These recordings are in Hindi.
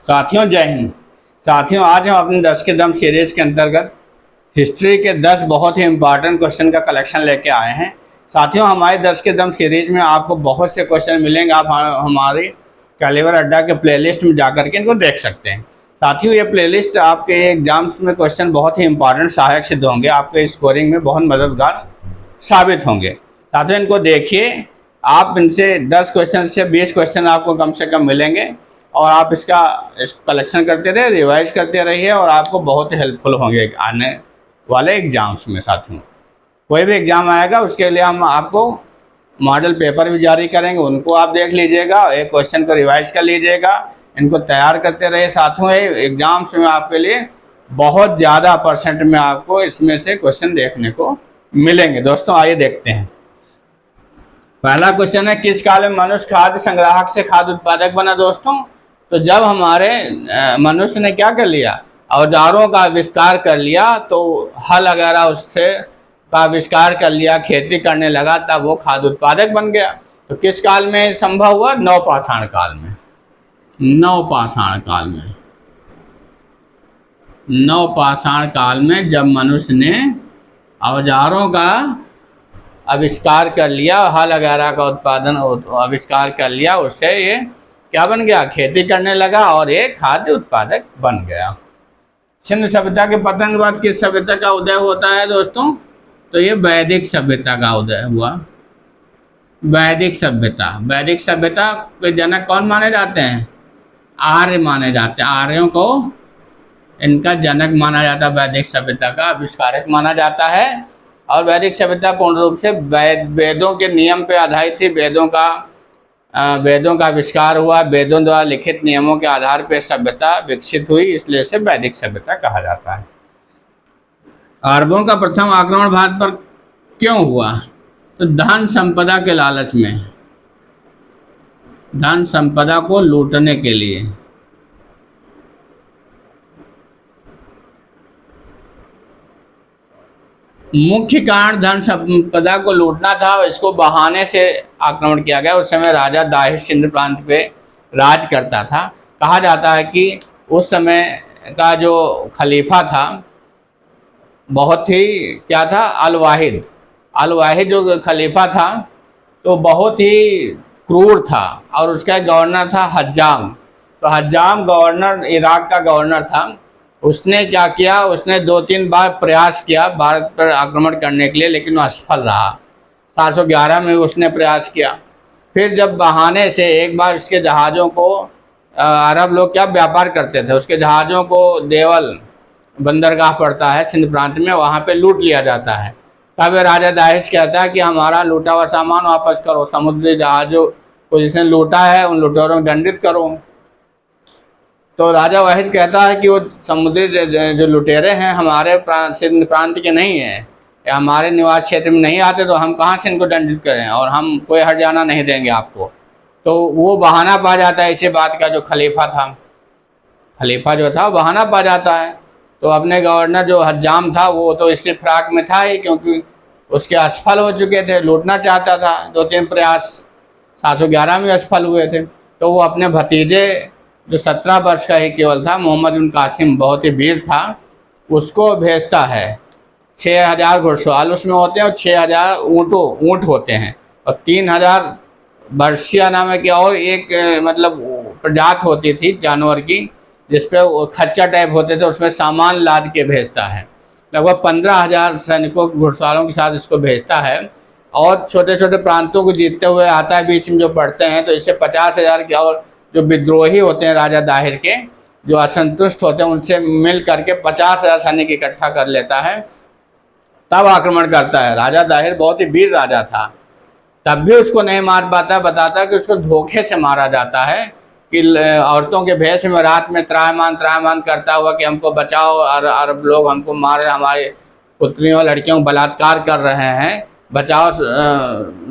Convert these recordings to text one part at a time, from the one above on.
साथियों जय हिंद। साथियों आज हम अपने 10 के दम सीरीज के अंतर्गत हिस्ट्री के 10 बहुत ही इंपॉर्टेंट क्वेश्चन का कलेक्शन लेके आए हैं। साथियों हमारे 10 के दम सीरीज में आपको बहुत से क्वेश्चन मिलेंगे। आप हमारी कैलिबर अड्डा के प्लेलिस्ट में जाकर के इनको देख सकते हैं। साथियों ये प्लेलिस्ट आपके एग्जाम्स में क्वेश्चन बहुत ही इंपॉर्टेंट सहायक सिद्ध होंगे, आपके स्कोरिंग में बहुत मददगार साबित होंगे। साथियों इनको देखिए, आप इनसे 10 क्वेश्चन से 20 क्वेश्चन आपको कम से कम मिलेंगे और आप इसका कलेक्शन करते रहिए, रिवाइज करते रहिए और आपको बहुत हेल्पफुल होंगे आने वाले एग्जाम्स में। साथियों कोई भी एग्ज़ाम आएगा उसके लिए हम आपको मॉडल पेपर भी जारी करेंगे, उनको आप देख लीजिएगा, एक क्वेश्चन को रिवाइज कर लीजिएगा, इनको तैयार करते रहिए। साथियों एग्जाम्स में आपके लिए बहुत ज़्यादा परसेंट में आपको इसमें से क्वेश्चन देखने को मिलेंगे। दोस्तों आइए देखते हैं। पहला क्वेश्चन है, किस काल में मनुष्य खाद्य संग्राहक से खाद्य उत्पादक बना। दोस्तों तो जब हमारे मनुष्य ने क्या कर लिया, औजारों का आविष्कार कर लिया, तो हल वगैरह उससे का आविष्कार कर लिया, खेती करने लगा, तब वो खाद्य उत्पादक बन गया। तो किस काल में संभव हुआ? नवपाषाण काल में। नवपाषाण काल में, नवपाषाण काल में जब मनुष्य ने औजारों का आविष्कार कर लिया, हल वगैरह का उत्पादन आविष्कार कर लिया, उससे ये क्या बन गया, खेती करने लगा और ये खाद्य उत्पादक बन गया। सिंधु सभ्यता के पतन के बाद किस सभ्यता का उदय होता है दोस्तों? तो ये वैदिक सभ्यता का उदय हुआ। वैदिक सभ्यता, वैदिक सभ्यता के जनक कौन माने जाते हैं? आर्य माने जाते हैं। आर्यों को इनका जनक माना जाता है, वैदिक सभ्यता का आविष्कारक माना जाता है। और वैदिक सभ्यता पूर्ण रूप से वेदों के नियम पे आधारित थी। वेदों का आविष्कार हुआ, वेदों द्वारा लिखित नियमों के आधार पर सभ्यता विकसित हुई, इसलिए इसे वैदिक सभ्यता कहा जाता है। अरबों का प्रथम आक्रमण भारत पर क्यों हुआ? तो धन संपदा के लालच में, धन संपदा को लूटने के लिए। मुख्य कारण धन संपदा को लूटना था, इसको बहाने से आक्रमण किया गया। उस समय राजा दाहिर सिंध प्रांत पे राज करता था। कहा जाता है कि उस समय का जो खलीफा था बहुत ही क्या था, अलवाहिद। अलवाहिद जो खलीफा था तो बहुत ही क्रूर था और उसका गवर्नर था हज्जाम। तो हज्जाम गवर्नर, इराक का गवर्नर था। उसने क्या किया, उसने 2-3 बार प्रयास किया भारत पर आक्रमण करने के लिए, लेकिन वो असफल रहा। 711 में उसने प्रयास किया। फिर जब बहाने से एक बार उसके जहाज़ों को, अरब लोग क्या व्यापार करते थे, उसके जहाज़ों को देवल बंदरगाह पड़ता है सिंध प्रांत में, वहाँ पे लूट लिया जाता है। तब राजा दाहिश कहता है कि हमारा लूटा हुआ सामान वापस करो, समुद्री जहाज़ों को जिसने लूटा है उन लुटेरों को दंडित करो। तो राजा वाहिद कहता है कि वो समुद्री जो लुटेरे हैं हमारे सिंध प्रांत के नहीं हैं, या हमारे निवास क्षेत्र में नहीं आते, तो हम कहाँ से इनको दंडित करें, और हम कोई हर्जाना नहीं देंगे आपको। तो वो बहाना पा जाता है इसी बात का, जो खलीफा था, खलीफा जो था बहाना पा जाता है। तो अपने गवर्नर जो हज्जाम था वो तो इससे फिराक में था ही, क्योंकि उसके असफल हो चुके थे, लूटना चाहता था। 2-3 प्रयास 711 में असफल हुए थे। तो वो अपने भतीजे जो 17 वर्ष का ही केवल था, मोहम्मद बिन कासिम, बहुत ही वीर था, उसको भेजता है। 6000 घुड़सवार उसमें होते हैं और 6000 ऊँट होते हैं और 3000 बर्शिया नामक और एक मतलब प्रजात होती थी जानवर की, जिसपे खच्चर टाइप होते थे, उसमें सामान लाद के भेजता है। लगभग 15,000 सैनिकों घुड़सवारों के साथ इसको भेजता है और छोटे छोटे प्रांतों को जीतते हुए आता है। बीच में जो पढ़ते हैं तो इससे 50,000 के और जो विद्रोही होते हैं राजा दाहिर के, जो असंतुष्ट होते हैं, उनसे मिल करके 50,000 सैनिक इकट्ठा कर लेता है, तब आक्रमण करता है। राजा दाहिर बहुत ही वीर राजा था, तब भी उसको नहीं मार पाता। बताता कि उसको धोखे से मारा जाता है कि औरतों के भेष में रात में त्रायमान करता हुआ कि हमको बचाओ, और अरब लोग हमको मार रहे, हमारे पुत्रियों लड़कियों को बलात्कार कर रहे हैं, बचाओ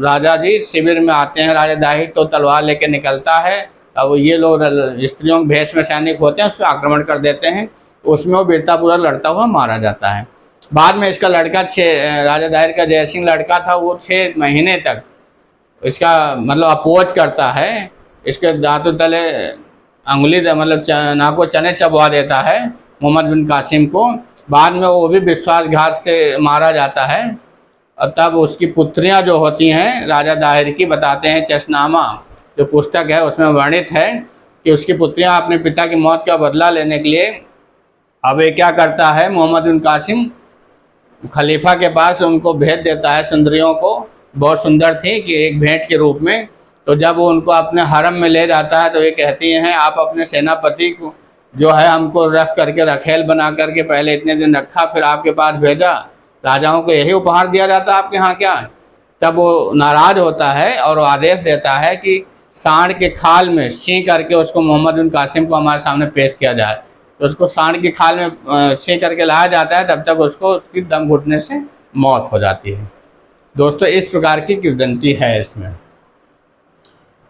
राजा जी। शिविर में आते हैं राजा दाहिर, तो तलवार लेके निकलता है। अब ये लोग स्त्रियों के भेष में सैनिक होते हैं, उस पर आक्रमण कर देते हैं। उसमें वो वीरतापूर्वक लड़ता हुआ मारा जाता है। बाद में इसका लड़का राजा दाहिर का जय सिंह लड़का था, वो 6 महीने तक इसका मतलब अपोज करता है, इसके दांतों तले मतलब नाक को चने चबवा देता है मोहम्मद बिन कासिम को। बाद में वो भी विश्वासघात से मारा जाता है। और तब उसकी पुत्रियां जो होती हैं राजा दाहिर की, बताते हैं चशनामा जो पुस्तक है उसमें वर्णित है कि उसकी पुत्रियां अपने पिता की मौत का बदला लेने के लिए, अब ये क्या करता है मोहम्मद बिन कासिम, खलीफा के पास उनको भेज देता है सुंदरियों को, बहुत सुंदर थी कि एक भेंट के रूप में। तो जब वो उनको अपने हरम में ले जाता है तो ये कहती हैं आप अपने सेनापति को जो है हमको रख करके रखेल बना करके पहले इतने दिन रखा, फिर आपके पास भेजा, राजाओं को यही उपहार दिया जाता है आपके यहाँ क्या? तब वो नाराज़ होता है और वो आदेश देता है कि सांड के खाल में सी करके उसको मोहम्मद बिन कासिम को हमारे सामने पेश किया जाए। तो उसको सांड की खाल में सी करके लाया जाता है, तब तक उसको उसकी दम घुटने से मौत हो जाती है। दोस्तों इस प्रकार की किंवदंती है इसमें।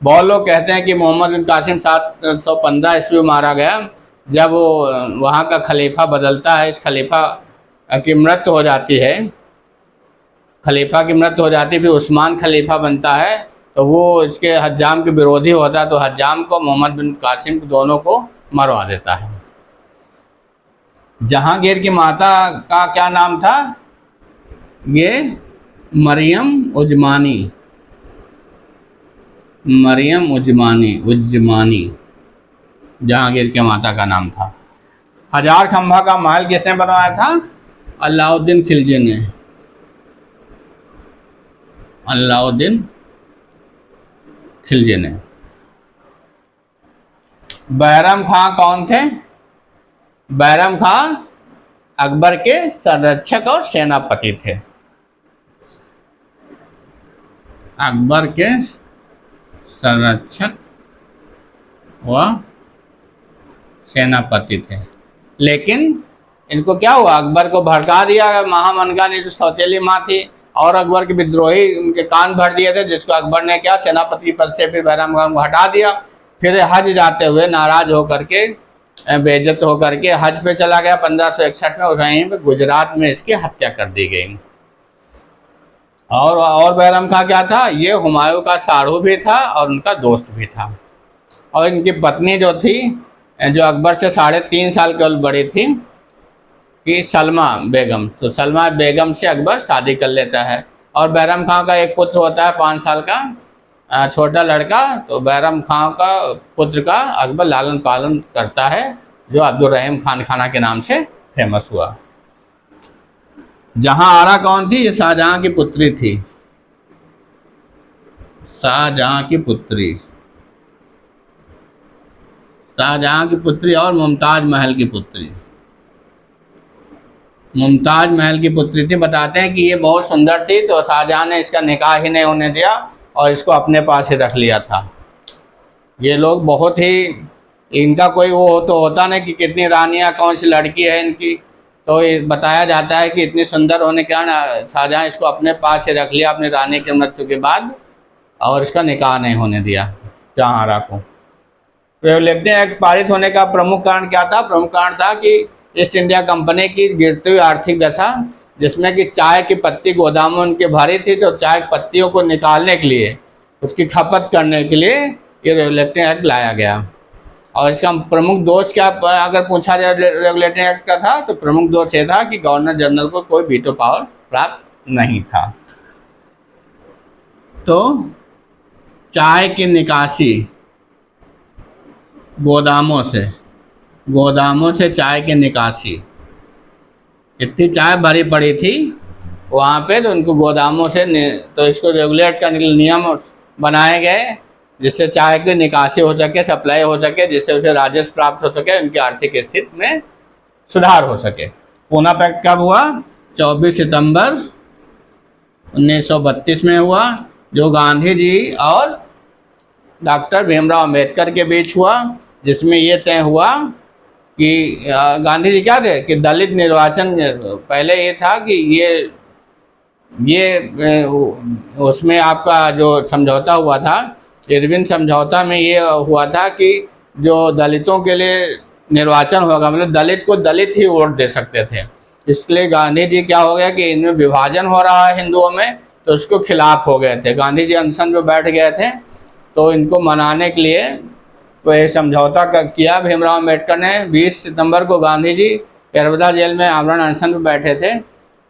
बहुत लोग कहते हैं कि मोहम्मद बिन कासिम 715 ईस्वी में मारा गया। जब वो वहाँ का खलीफा बदलता है, इस खलीफा की मृत्यु हो जाती है, खलीफा की मृत्यु हो जाती है, फिर उस्मान खलीफा बनता है, तो वो इसके हज्जाम के विरोधी होता है, तो हज्जाम को मोहम्मद बिन कासिम दोनों को मरवा देता है। जहांगीर की माता का क्या नाम था? ये मरियम उजमानी, मरियम उज्जमानी जहांगीर के माता का नाम था। हजार खंभा का महल किसने बनवाया था? अलाउद्दीन खिलजी ने। अलाउद्दीन खिलजी ने। बैरम खां कौन थे? बैरम खां अकबर के संरक्षक और सेनापति थे। अकबर के संरक्षक व सेनापति थे। लेकिन इनको क्या हुआ, अकबर को भड़का दिया महामनगा ने, जो सौतेली माँ थी, और अकबर के विद्रोही उनके कान भर दिए थे, जिसको अकबर ने क्या सेनापति पद से फिर बैरम खान को हटा दिया। फिर हज जाते हुए नाराज होकर के, बेइज्जत होकर के हज पे चला गया 1561 में, और वहीं पे गुजरात में इसकी हत्या कर दी गई। और बैरम खां क्या था? ये हुमायूं का साढ़ू भी था और उनका दोस्त भी था। और इनकी पत्नी जो थी, जो अकबर से 3.5 साल केवल बड़ी थी, कि सलमा बेगम, तो सलमा बेगम से अकबर शादी कर लेता है। और बैरम खां का एक पुत्र होता है 5 साल का छोटा लड़का, तो बैरम खां का पुत्र का अकबर लालन पालन करता है, जो अब्दुल रहीम खान खाना के नाम से फेमस हुआ। जहां आरा कौन थी? ये शाहजहां की पुत्री थी, शाहजहां की पुत्री, शाहजहां की पुत्री और मुमताज महल की पुत्री, मुमताज महल की पुत्री थी। बताते हैं कि ये बहुत सुंदर थी, तो शाहजहां ने इसका निकाह ही नहीं होने दिया और इसको अपने पास ही रख लिया था। ये लोग बहुत ही, इनका कोई वो तो होता नहीं कि कितनी रानियां, कौन सी लड़की है इनकी, तो ये बताया जाता है कि इतनी सुंदर होने के कारण शाहजहां इसको अपने पास से रख लिया अपनी रानी की मृत्यु के बाद, और इसका निकाह नहीं होने दिया जहांआरा को। रेगुलेटरी एक्ट पारित होने का प्रमुख कारण क्या था? प्रमुख कारण था कि ईस्ट इंडिया कंपनी की गिरती हुई आर्थिक दशा, जिसमें कि चाय की पत्ती गोदामों उनके भारी थी, तो चाय की पत्तियों को निकालने के लिए, उसकी खपत करने के लिए ये रेगुलेटरी एक्ट लाया गया। और इसका प्रमुख दोष क्या अगर पूछा जाए रेगुलेटरी एक्ट का था, तो प्रमुख दोष ये था कि गवर्नर जनरल को कोई वीटो पावर प्राप्त नहीं था। तो चाय की निकासी गोदामों से चाय की निकासी, इतनी चाय भरी पड़ी थी वहाँ पे, तो उनको गोदामों से तो इसको रेगुलेट करने के लिए नियम बनाए गए, जिससे चाय की निकासी हो सके, सप्लाई हो सके, जिससे उसे राजस्व प्राप्त हो सके, उनकी आर्थिक स्थिति में सुधार हो सके। पूना पैक्ट कब हुआ? 24 सितंबर 1932 में हुआ, जो गांधी जी और डॉक्टर भीमराव अम्बेडकर के बीच हुआ, जिसमें ये तय हुआ कि गांधी जी क्या थे कि दलित निर्वाचन, पहले ये था कि ये उसमें आपका जो समझौता हुआ था, इरविन समझौता में ये हुआ था कि जो दलितों के लिए निर्वाचन होगा, मतलब दलित को दलित ही वोट दे सकते थे। इसलिए गांधी जी क्या हो गया कि इनमें विभाजन हो रहा है हिंदुओं में, तो उसको खिलाफ हो गए थे। गांधी जी अनशन पे बैठ गए थे, तो इनको मनाने के लिए पे समझौता किया भीमराव अम्बेडकर ने। 20 सितंबर को गांधी जी यरवदा जेल में आमरण अनशन पर बैठे थे।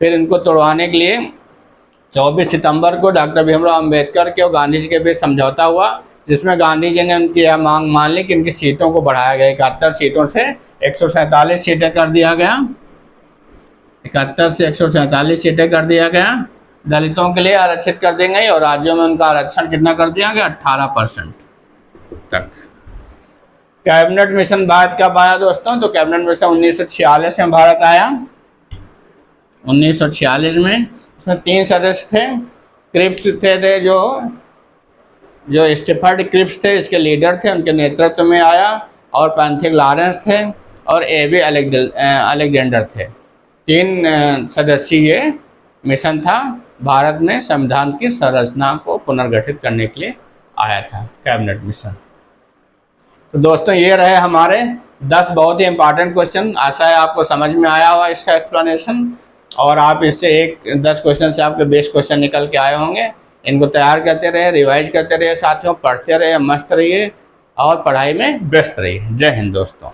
फिर इनको तोड़वाने के लिए 24 सितंबर को डॉक्टर भीमराव अम्बेडकर के और गांधी जी के बीच समझौता हुआ, जिसमें गांधी जी ने उनकी यह मांग मान ली कि इनकी सीटों को बढ़ाया गया। 71 सीटों से 147 सीटें कर दिया गया। 71 से 147 सीटें कर दिया गया। दलितों के लिए आरक्षित कर दी गई और राज्यों में उनका आरक्षण कितना कर दिया गया, 18% तक। कैबिनेट मिशन भारत कब आया दोस्तों? तो कैबिनेट मिशन 1946 में भारत आया। 1946 में इसमें 3 सदस्य थे। क्रिप्स थे जो स्टीफर्ड क्रिप्स थे, इसके लीडर थे, उनके नेतृत्व में आया। और पैंथिक लॉरेंस थे और एबी अलेक्जेंडर थे। 3 सदस्यीय ये मिशन था। भारत में संविधान की संरचना को पुनर्गठित करने के लिए आया था कैबिनेट मिशन। तो दोस्तों ये रहे हमारे 10 बहुत ही इंपॉर्टेंट क्वेश्चन। आशा है आपको समझ में आया होगा इसका एक्सप्लेनेशन, और आप इससे 10 क्वेश्चन से आपके बेस्ट क्वेश्चन निकल के आए होंगे। इनको तैयार करते रहे, रिवाइज करते रहे साथियों, पढ़ते रहे, मस्त रहिए और पढ़ाई में व्यस्त रहिए। जय हिंद दोस्तों।